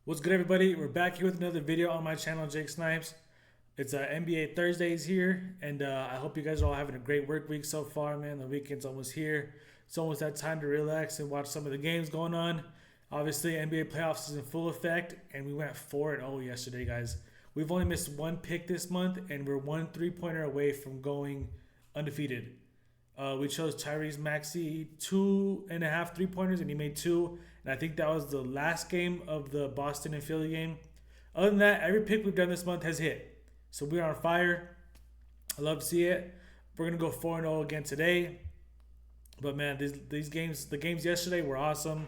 What's good, everybody? We're back here with another video on my channel, Jake Snipes. It's NBA Thursdays here, and I hope you guys are all having a great work week so far, man. The weekend's almost here. It's almost that time to relax and watch some of the games going on. Obviously, NBA playoffs is in full effect, and we went 4-0 yesterday, guys. We've only missed one pick this month, and we're one three-pointer away from going undefeated. We chose Tyrese Maxey 2.5 3-pointers, and he made two. And I think that was the last game of the Boston and Philly game. Other than that, every pick we've done this month has hit. So we're on fire. I love to see it. We're gonna go 4-0 again today. But man, these games, the games yesterday were awesome.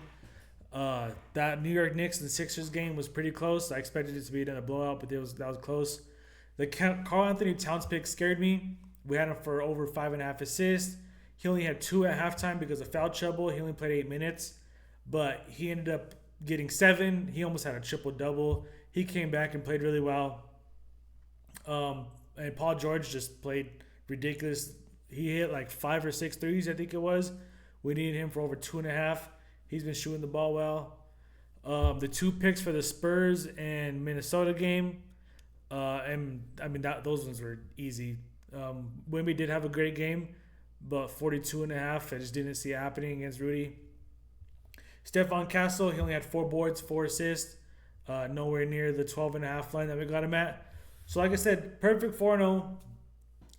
That New York Knicks and Sixers game was pretty close. I expected it to be another blowout, but that was close. The Karl Anthony Towns pick scared me. We had him for over 5.5 assists. He only had 2 at halftime because of foul trouble. He only played 8 minutes, but he ended up getting 7. He almost had a triple-double. He came back and played really well. And Paul George just played ridiculous. He hit like 5 or 6 threes, I think it was. We needed him for over 2.5. He's been shooting the ball well. The 2 picks for the Spurs and Minnesota game, and I mean those ones were easy. Wemby did have a great game, but 42.5, I just didn't see it happening against Rudy. Stephon Castle, he only had 4 boards, 4 assists, nowhere near the 12.5 line that we got him at. So like I said, perfect 4-0.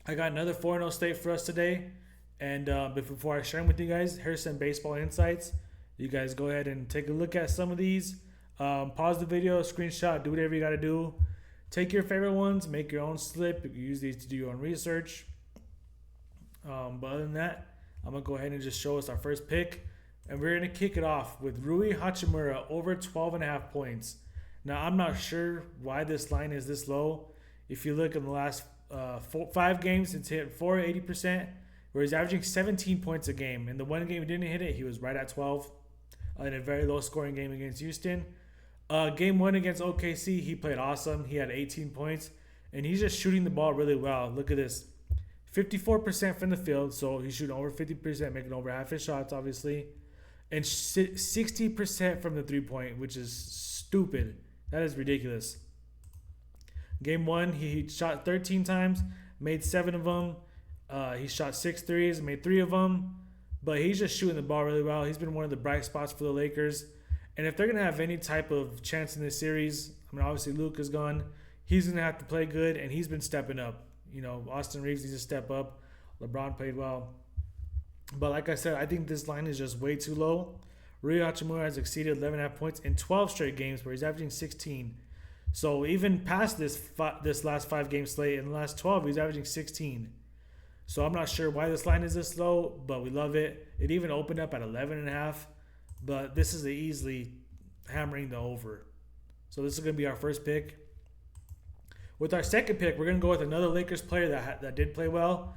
I got another 4-0 state for us today. And but before I share them with you guys, here's some baseball insights. You guys go ahead and take a look at some of these. Pause the video, screenshot, do whatever you got to do. Take your favorite ones, make your own slip. You can use these to do your own research. But other than that, I'm going to go ahead and just show us our first pick. And we're going to kick it off with Rui Hachimura over 12.5 points. Now, I'm not sure why this line is this low. If you look in the last 5 games, it's hit 80%, where he's averaging 17 points a game. In the one game he didn't hit it, he was right at 12 in a very low-scoring game against Houston. Game 1 against OKC, he played awesome. He had 18 points, and he's just shooting the ball really well. Look at this. 54% from the field, so he's shooting over 50%, making over half his shots, obviously. And 60% from the three-point, which is stupid. That is ridiculous. Game 1, he shot 13 times, made 7 of them. He shot 6 threes, made 3 of them. But he's just shooting the ball really well. He's been one of the bright spots for the Lakers. And if they're going to have any type of chance in this series, I mean, obviously Luka's gone. He's going to have to play good, and he's been stepping up. You know, Austin Reeves needs to step up. LeBron played well. But like I said, I think this line is just way too low. Rui Hachimura has exceeded 11.5 points in 12 straight games where he's averaging 16. So even past this last 5-game slate, in the last 12, he's averaging 16. So I'm not sure why this line is this low, but we love it. It even opened up at 11.5. But this is easily hammering the over. So this is going to be our first pick. With our second pick, we're going to go with another Lakers player that did play well.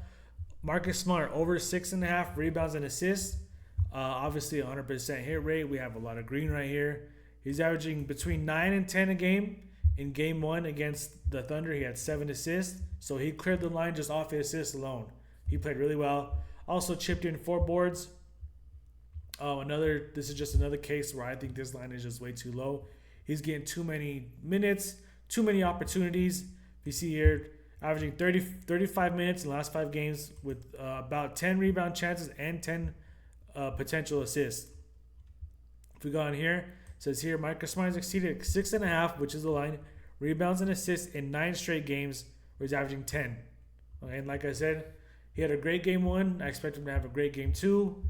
Marcus Smart, over 6.5 rebounds and assists. Obviously, 100% hit rate. We have a lot of green right here. He's averaging between 9 and 10 a game. In game 1 against the Thunder, he had 7 assists. So he cleared the line just off his assists alone. He played really well. Also chipped in 4 boards. This is just another case where I think this line is just way too low. He's getting too many minutes, too many opportunities. If you see here, averaging 35 minutes in the last 5 games with about 10 rebound chances and 10 potential assists. If we go on here, it says here, Marcus Smart has exceeded 6.5, which is the line, rebounds and assists in 9 straight games where he's averaging 10. Okay, and like I said, he had a great game 1. I expect him to have a great game 2.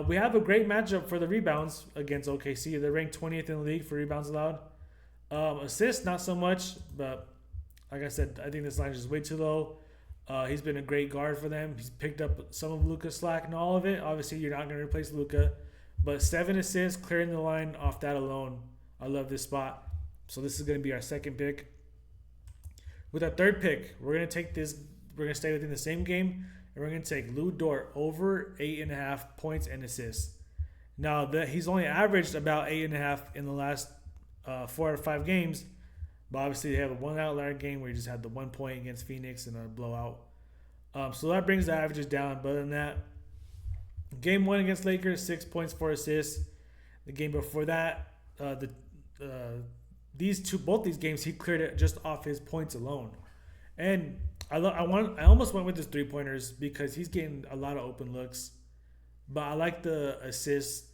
We have a great matchup for the rebounds against OKC. They're ranked 20th in the league for rebounds allowed. Assists, not so much, but like I said, I think this line is just way too low. He's been a great guard for them. He's picked up some of Luka's slack and all of it. Obviously, you're not going to replace Luka, but 7 assists, clearing the line off that alone. I love this spot. So this is going to be our second pick. With our third pick, we're going to take this. We're going to stay within the same game, and we're going to take Lou Dort over 8.5 points and assists. Now, he's only averaged about 8.5 in the last 4 or 5 games, but obviously they have a 1 outlier game where he just had the 1 point against Phoenix and a blowout. So that brings the averages down. But other than that, game 1 against Lakers, 6 points, 4 assists. The game before that, both these games, he cleared it just off his points alone. And I almost went with his 3-pointers because he's getting a lot of open looks. But I like the assists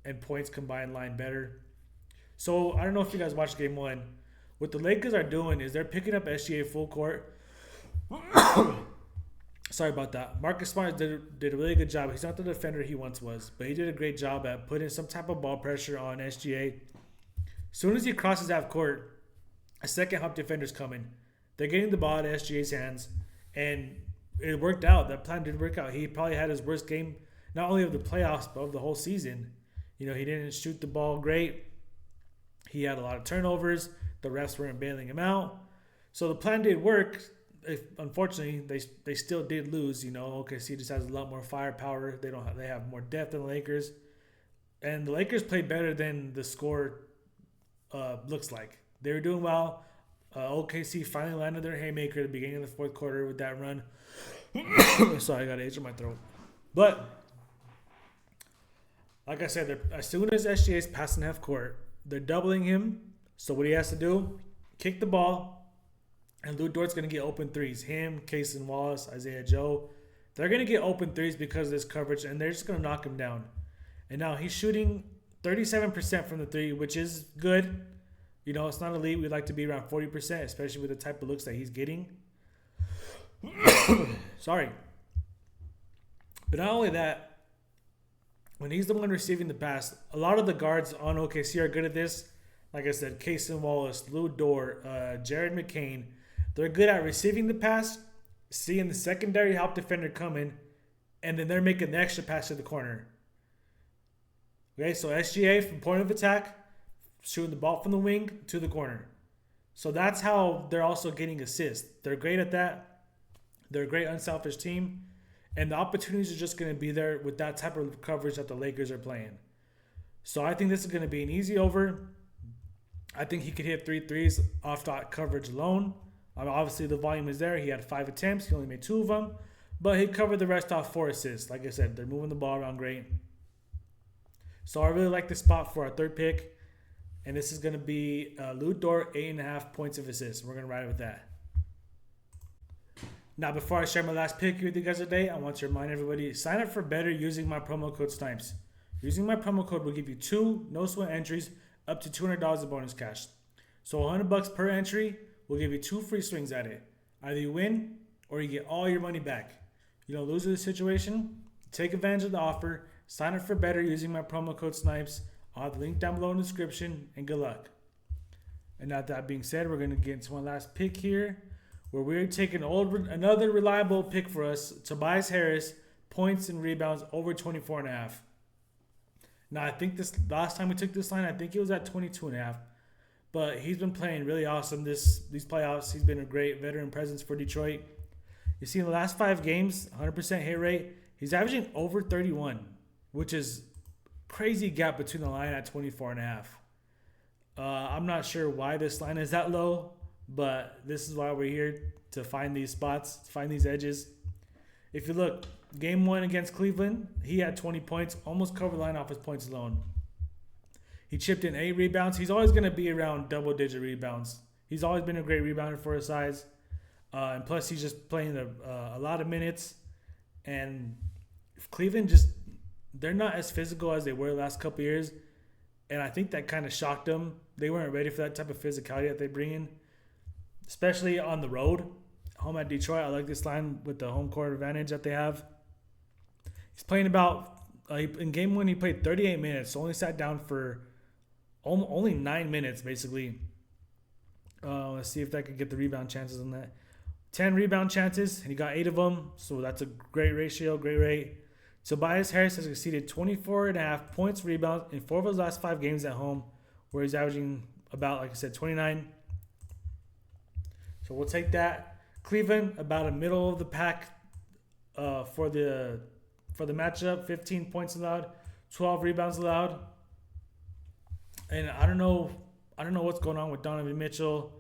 and points combined line better. So I don't know if you guys watched game one. What the Lakers are doing is they're picking up SGA full court. Sorry about that. Marcus Smart did a really good job. He's not the defender he once was, but he did a great job at putting some type of ball pressure on SGA. As soon as he crosses half court, a second hop defender's coming. They're getting the ball out of SGA's hands, and it worked out. That plan did work out. He probably had his worst game, not only of the playoffs, but of the whole season. He didn't shoot the ball great. He had a lot of turnovers. The refs weren't bailing him out. So the plan did work. Unfortunately, they still did lose. OKC just has a lot more firepower. They have more depth than the Lakers. And the Lakers played better than the score looks like. They were doing well. OKC finally landed their haymaker at the beginning of the fourth quarter with that run. Sorry, I got an itch in my throat. But like I said, as soon as SGA is passing half court, they're doubling him. So what he has to do, kick the ball, and Lou Dort's going to get open threes. Him, Cason Wallace, Isaiah Joe. They're going to get open threes because of this coverage, and they're just going to knock him down. And now he's shooting 37% from the three, which is good. It's not elite. We'd like to be around 40%, especially with the type of looks that he's getting. Sorry. But not only that, when he's the one receiving the pass, a lot of the guards on OKC are good at this. Like I said, Cason Wallace, Lou Dort, Jared McCain. They're good at receiving the pass, seeing the secondary help defender coming, and then they're making the extra pass to the corner. Okay, so SGA from point of attack, shooting the ball from the wing to the corner. So that's how they're also getting assists. They're great at that. They're a great unselfish team. And the opportunities are just going to be there with that type of coverage that the Lakers are playing. So I think this is going to be an easy over. I think he could hit 3 threes off that coverage alone. Obviously, the volume is there. He had 5 attempts. He only made 2 of them. But he covered the rest off 4 assists. Like I said, they're moving the ball around great. So I really like this spot for our third pick. And this is going to be Lou Dort, 8.5 points of assists. We're going to ride with that. Now, before I share my last pick with you guys today, I want to remind everybody, sign up for better using my promo code SNIPES. Using my promo code will give you 2 no-sweat entries up to $200 of bonus cash. So $100 per entry will give you 2 free swings at it. Either you win or you get all your money back. You don't lose in the situation. Take advantage of the offer. Sign up for better using my promo code SNIPES. I'll have the link down below in the description, and good luck. And now that being said, we're going to get into one last pick here, where we're taking another reliable pick for us, Tobias Harris, points and rebounds over 24.5. Now, I think this last time we took this line, I think it was at 22.5. But he's been playing really awesome these playoffs. He's been a great veteran presence for Detroit. You see, in the last 5 games, 100% hit rate. He's averaging over 31, which is crazy gap between the line at 24.5. I'm not sure why this line is that low, but this is why we're here, to find these spots, to find these edges. If you look, game 1 against Cleveland, he had 20 points, almost covered the line off his points alone. He chipped in 8 rebounds. He's always going to be around double-digit rebounds. He's always been a great rebounder for his size. And plus, he's just playing a lot of minutes. And Cleveland they're not as physical as they were the last couple of years. And I think that kind of shocked them. They weren't ready for that type of physicality that they bring in, especially on the road. Home at Detroit, I like this line with the home court advantage that they have. He's playing in game 1, he played 38 minutes, only sat down for only 9 minutes, basically. Let's see if I could get the rebound chances on that. 10 rebound chances, and he got 8 of them, so that's a great ratio, great rate. Tobias Harris has exceeded 24.5 points, rebounds in 4 of his last 5 games at home, where he's averaging about, like I said, 29. So we'll take that. Cleveland, about a middle of the pack for the matchup. 15 points allowed, 12 rebounds allowed. And I don't know what's going on with Donovan Mitchell.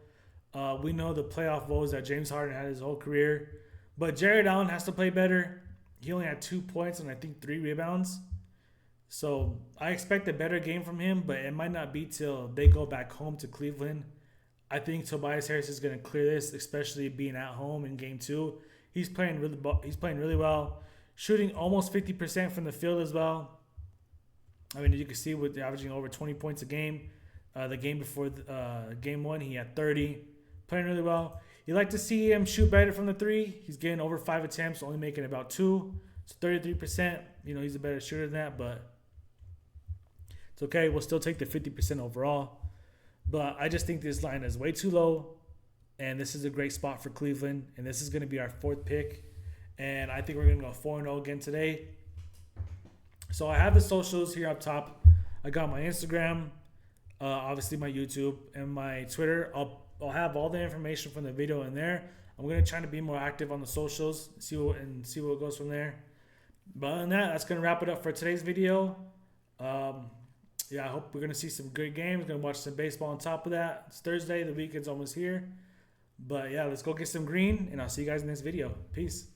We know the playoff woes that James Harden had his whole career. But Jared Allen has to play better. He only had 2 points and I think 3 rebounds. So I expect a better game from him, but it might not be till they go back home to Cleveland. I think Tobias Harris is going to clear this, especially being at home in Game 2. He's playing really well, shooting almost 50% from the field as well. I mean, you can see with averaging over 20 points a game. The game before Game 1, he had 30, playing really well. You like to see him shoot better from the 3. He's getting over 5 attempts, only making about 2. So 33%. He's a better shooter than that, but it's okay. We'll still take the 50% overall. But I just think this line is way too low, and this is a great spot for Cleveland, and this is going to be our 4th pick. And I think we're going to go 4-0 again today. So I have the socials here up top. I got my Instagram, obviously my YouTube, and my Twitter. I'll have all the information from the video in there. I'm going to try to be more active on the socials, see what goes from there. But other than that, that's going to wrap it up for today's video. I hope we're going to see some good games. Going to watch some baseball on top of that. It's Thursday. The weekend's almost here. But yeah, let's go get some green, and I'll see you guys in this video. Peace.